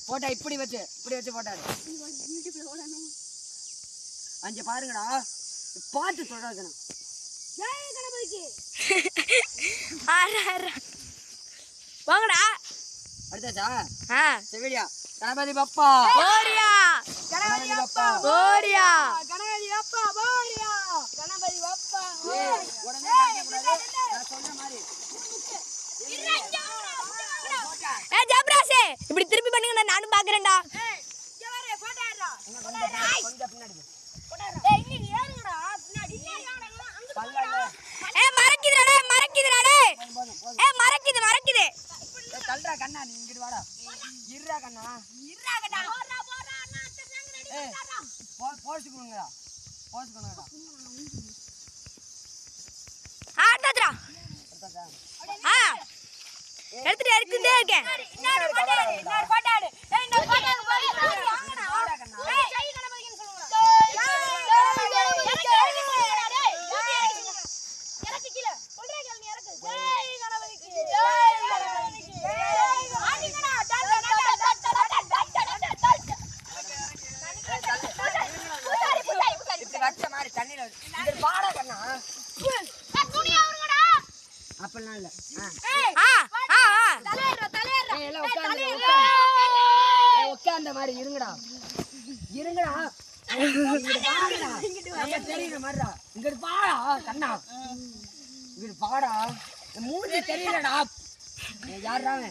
போட்டா இப்படி வச்சு போட்டா அஞ்சு பாருங்கடா பாட்டு தொடர்கணும் வாங்கடா அடுத்தாச்சா செவிலியா கணபதி பப்பா போரியா கணபதி பப்பா போரியா கணபதி பப்பா போரியா கணபதி பப்பா உடனே காட்ட கூடாது நான் சொன்ன மாதிரி ஜப்ராஸே இப்படி திருப்பி பண்ணுங்க நானும் பாக்குறேன்டா கொஞ்சம் பின்னாடி மறக்குது தல்றா கண்ணா நீ இங்கிட்டு வாடா இருடா கண்ணா போஸ்டுக்குங்கடா எடுத்துட்டு இருக்குதே இருக்கேன் அப்பெல்லாம் இல்ல உட்கார்ந்த மாதிரி இருங்கடா தெரியுற மாதிரிடா இங்கிட்டு பாடா கண்ணா இங்கிட்டு பாடா மூஞ்சி தெரியலடா யாருறாங்க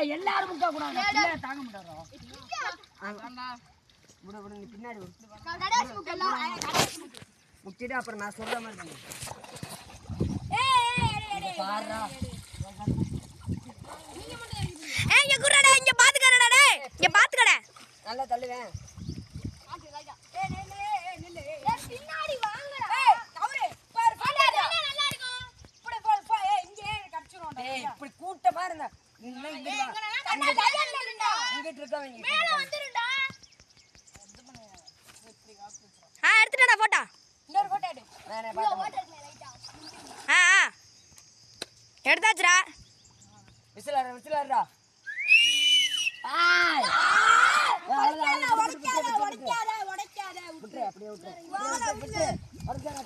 எல்லாரும் முக்கா கூடாது தாங்க மாட்டாரோ பின்னாடி முக்கிட்டு அப்புறம் நான் சொல்ற மாதிரி பாருடா நல்லா தள்ளுவேன் இப்படி கூட்டமா இருந்தா இங்கிட்டு இருக்கவங்க எடுத்துட்டா போட்டா எடுத்தாச்சுடா விசிலாடுறா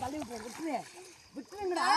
தள்ளி விட்டுருங்கடா